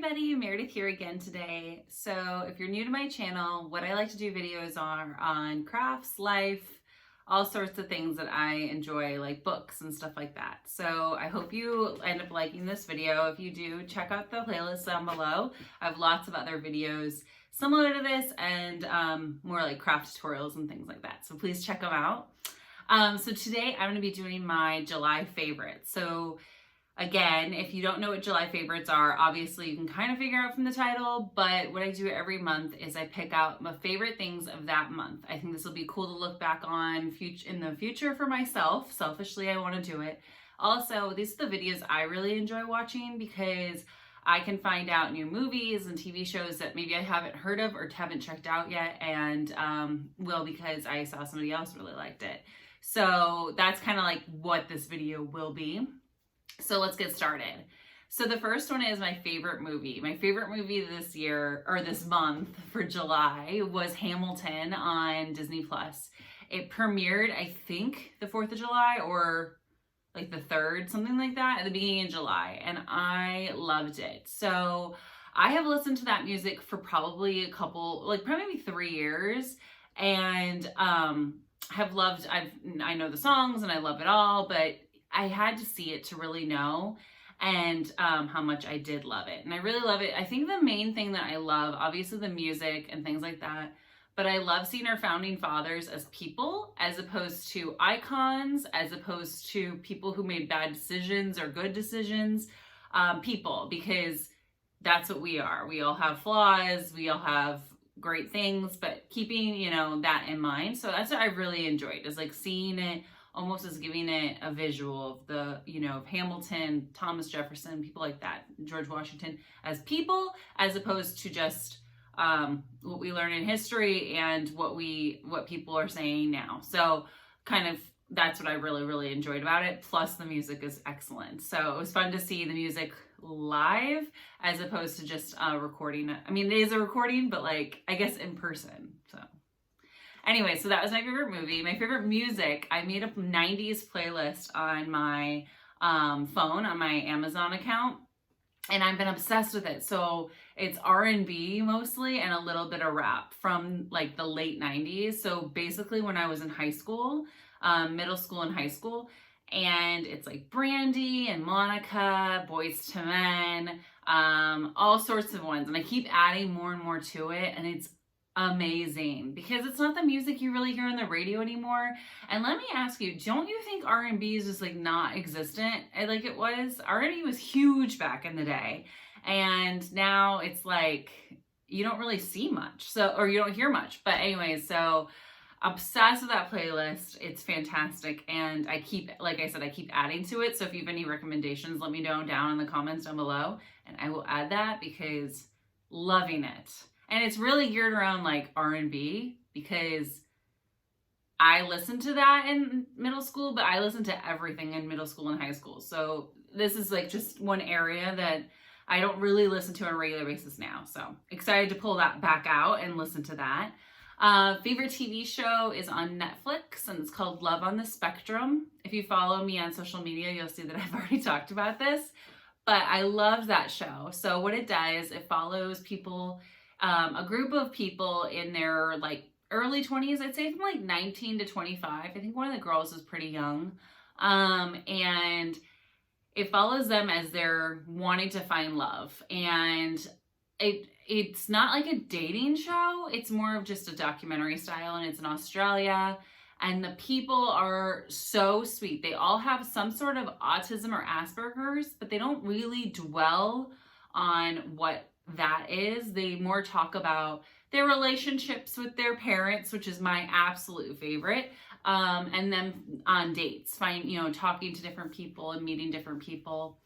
everybody, Meredith here again today. So if you're new to my channel, what I like to do videos are on crafts, life, all sorts of things that I enjoy, like books and stuff like that. So I hope you end up liking this video. If you do, check out the playlist down below. I have lots of other videos similar to this and more like craft tutorials and things like that. So please check them out. So today I'm going to be doing my July favorites. So again, if you don't know what July favorites are, obviously you can kind of figure out from the title, but what I do every month is I pick out my favorite things of that month. I think this will be cool to look back on in the future for myself. Selfishly, I want to do it. Also, these are the videos I really enjoy watching because I can find out new movies and TV shows that maybe I haven't heard of or haven't checked out yet, and will because I saw somebody else really liked it. So that's kind of like what this video will be. So let's get started. So the first one is my favorite movie. My favorite movie this year, or this month for July, was Hamilton on Disney+. It premiered, I think, the 4th of July or like the 3rd, something like that, at the beginning of July, and I loved it. So I have listened to that music for probably a couple, like probably maybe 3 years, and I know the songs and I love it all, but I had to see it to really know and how much I did love it. And I really love it. I think the main thing that I love, obviously the music and things like that, but I love seeing our founding fathers as people, as opposed to icons, as opposed to people who made bad decisions or good decisions, people, because that's what we are. We all have flaws, we all have great things, but keeping, that in mind. So that's what I really enjoyed, is like seeing it almost as giving it a visual of the, of Hamilton, Thomas Jefferson, people like that, George Washington, as people, as opposed to just what we learn in history and what people are saying now. So kind of that's what I really, really enjoyed about it. Plus the music is excellent. So it was fun to see the music live as opposed to just recording it. I mean, it is a recording, but like, I guess in person. So anyway, so that was my favorite movie. My favorite music, I made a 90s playlist on my phone, on my Amazon account, and I've been obsessed with it. So it's R&B mostly and a little bit of rap from like the late 90s. So basically when I was in high school, middle school and high school, and it's like Brandy and Monica, Boyz II Men, all sorts of ones. And I keep adding more and more to it, and it's amazing because it's not the music you really hear on the radio anymore. And let me ask you, don't you think R&B is just like not existent like it was? R&B was huge back in the day, and now it's like you don't really see much, or you don't hear much. But anyway, so obsessed with that playlist. It's fantastic, and I keep adding to it. So if you have any recommendations, let me know down in the comments down below, and I will add that because loving it. And it's really geared around like R&B because I listened to that in middle school, but I listened to everything in middle school and high school. So this is like just one area that I don't really listen to on a regular basis now. So excited to pull that back out and listen to that. Favorite TV show is on Netflix, and it's called Love on the Spectrum. If you follow me on social media, you'll see that I've already talked about this, but I love that show. So what it does, it follows people, a group of people in their like early 20s, I'd say from like 19 to 25. I think one of the girls is pretty young. And it follows them as they're wanting to find love. And it's not like a dating show. It's more of just a documentary style, and it's in Australia. And the people are so sweet. They all have some sort of autism or Asperger's, but they don't really dwell on what that is. They more talk about their relationships with their parents, which is my absolute favorite, and then on dates, talking to different people and meeting different people.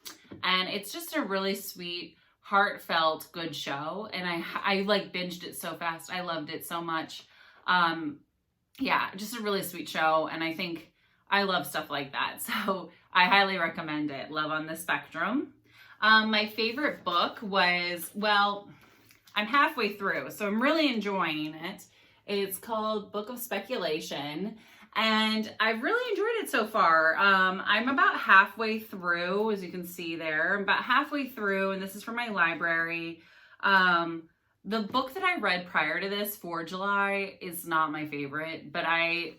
And it's just a really sweet, heartfelt, good show, and I like binged it so fast. I loved it so much. Yeah, just a really sweet show, and I think I love stuff like that, so I highly recommend it. Love on the Spectrum. My favorite book was, well, I'm halfway through, so I'm really enjoying it. It's called Book of Speculation, and I've really enjoyed it so far. I'm about halfway through, as you can see there. I'm about halfway through, and this is from my library. The book that I read prior to this, For July, is not my favorite, but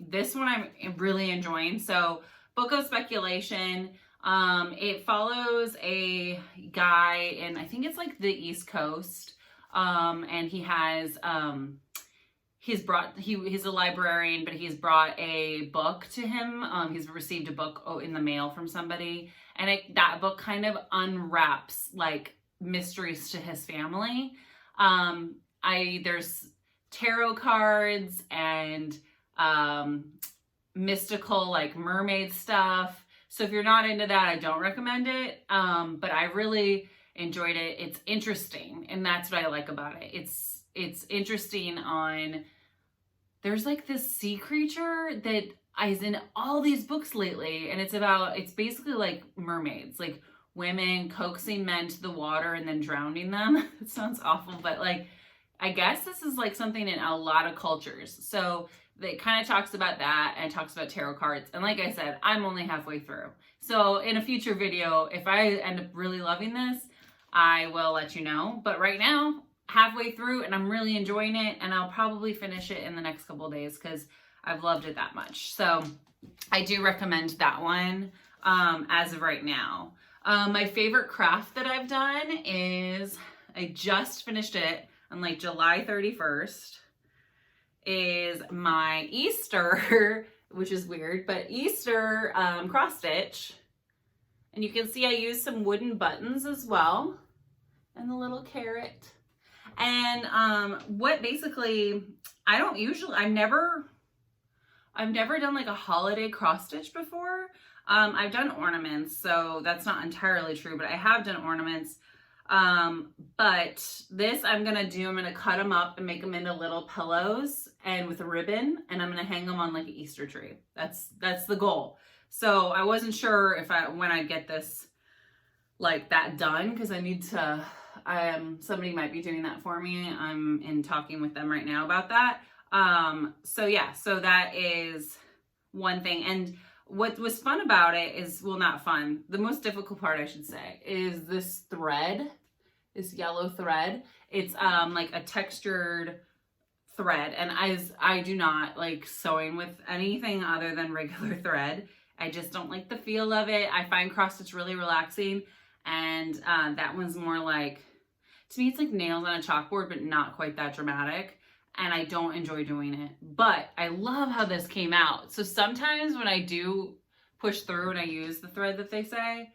this one I'm really enjoying. So, Book of Speculation. It follows a guy in, I think it's like the East Coast, and he has he's a librarian, but he's brought a book to him. He's received a book in the mail from somebody, and that book kind of unwraps like mysteries to his family. There's tarot cards and mystical like mermaid stuff. So if you're not into that, I don't recommend it. But I really enjoyed it. It's interesting, and that's what I like about it. It's interesting there's like this sea creature that is in all these books lately, and it's basically like mermaids, like women coaxing men to the water and then drowning them. It sounds awful, but like, I guess this is like something in a lot of cultures. So it kind of talks about that and talks about tarot cards. And like I said, I'm only halfway through. So in a future video, if I end up really loving this, I will let you know. But right now, halfway through, and I'm really enjoying it, and I'll probably finish it in the next couple of days because I've loved it that much. So I do recommend that one as of right now. My favorite craft that I've done is, I just finished it on like July 31st, is my Easter, which is weird, but Easter cross stitch. And you can see I used some wooden buttons as well, and the little carrot. And what basically, I've never done like a holiday cross stitch before. I've done ornaments, so that's not entirely true, but I have done ornaments. But this I'm going to cut them up and make them into little pillows and with a ribbon, and I'm going to hang them on like an Easter tree. That's the goal. So I wasn't sure when I'd get this like that done, because I need to, somebody might be doing that for me. I'm in talking with them right now about that. So yeah, so that is one thing. And what was fun about it is, well, not fun, the most difficult part, I should say, is this thread, this yellow thread. It's like a textured thread, and I do not like sewing with anything other than regular thread. I just don't like the feel of it. I find cross stitch really relaxing, and that one's more like, to me, it's like nails on a chalkboard, but not quite that dramatic. And I don't enjoy doing it, but I love how this came out. So sometimes when I do push through and I use the thread that they say,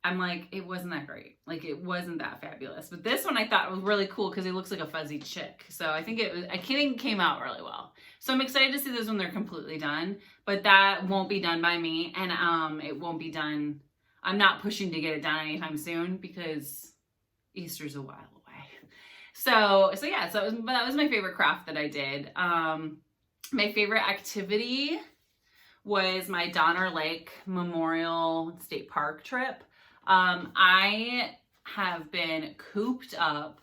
I'm like, it wasn't that great. Like, it wasn't that fabulous. But this one I thought was really cool because it looks like a fuzzy chick. So I think I think it came out really well. So I'm excited to see this when they're completely done, but that won't be done by me. And it won't be done. I'm not pushing to get it done anytime soon because Easter's a while away. So yeah, that was my favorite craft that I did. My favorite activity was my Donner Lake Memorial State Park trip. I have been cooped up,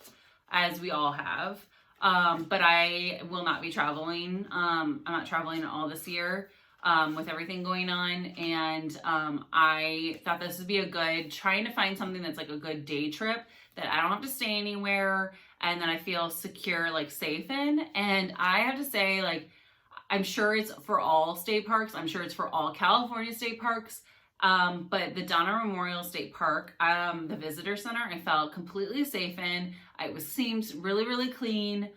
as we all have, but I will not be traveling. I'm not traveling at all this year with everything going on, and I thought this would be trying to find something that's like a good day trip that I don't have to stay anywhere, and that I feel secure, like safe in. And I have to say, like, I'm sure it's for all state parks. I'm sure it's for all California state parks. But the Donner Memorial State Park, the visitor center, I felt completely safe in. It seemed really, really clean.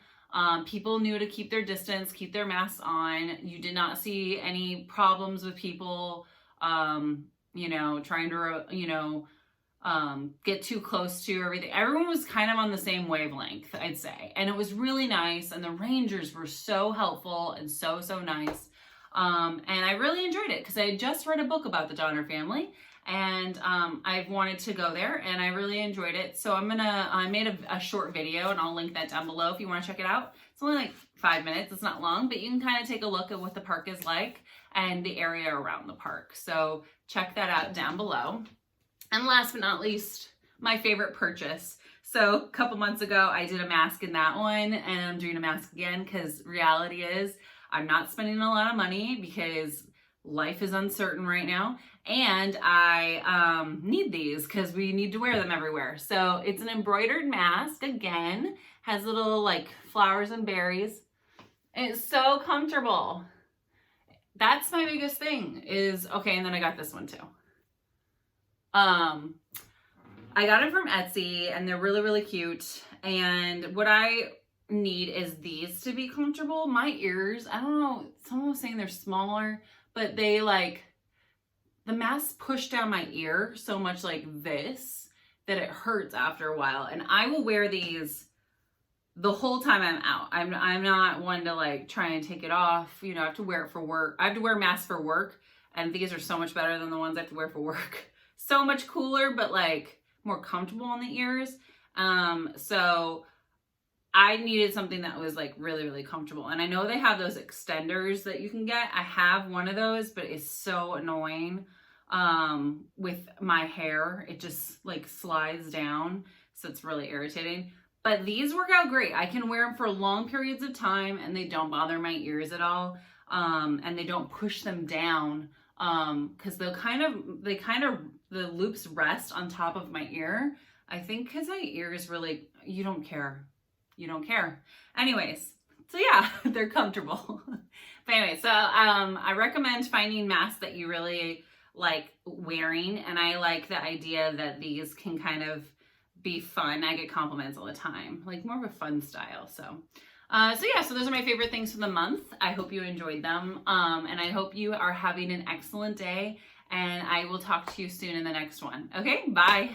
People knew to keep their distance, keep their masks on. You did not see any problems with people, trying to, get too close to everything. Everyone was kind of on the same wavelength, I'd say. And it was really nice. And the rangers were so helpful and so, so nice. And I really enjoyed it because I had just read a book about the Donner family, and I've wanted to go there, and I really enjoyed it. So I made a short video, and I'll link that down below if you want to check it out. It's only like 5 minutes. It's not long, but you can kind of take a look at what the park is like and the area around the park. So check that out down below. And last but not least, my favorite purchase. So a couple months ago, I did a mask in that one, and I'm doing a mask again because reality is I'm not spending a lot of money because life is uncertain right now. And I need these because we need to wear them everywhere. So it's an embroidered mask, again, has little like flowers and berries. And it's so comfortable. That's my biggest thing is, okay, and then I got this one too. I got it from Etsy and they're really, really cute. And what I need is these to be comfortable. My ears, I don't know, someone was saying they're smaller, but they like, the mask pushed down my ear so much like this that it hurts after a while. And I will wear these the whole time I'm out. I'm not one to like try and take it off. You know, I have to wear it for work. I have to wear masks for work, and these are so much better than the ones I have to wear for work. So much cooler, but like more comfortable on the ears. So I needed something that was like really, really comfortable. And I know they have those extenders that you can get. I have one of those, but it's so annoying with my hair. It just like slides down. So it's really irritating. But these work out great. I can wear them for long periods of time and they don't bother my ears at all. And they don't push them down because the loops rest on top of my ear. I think because my ears really, you don't care. You don't care. Anyways, so yeah, they're comfortable. But anyway, so I recommend finding masks that you really like wearing. And I like the idea that these can kind of be fun. I get compliments all the time, like more of a fun style. So yeah, so those are my favorite things for the month. I hope you enjoyed them. And I hope you are having an excellent day, and I will talk to you soon in the next one. Okay, bye.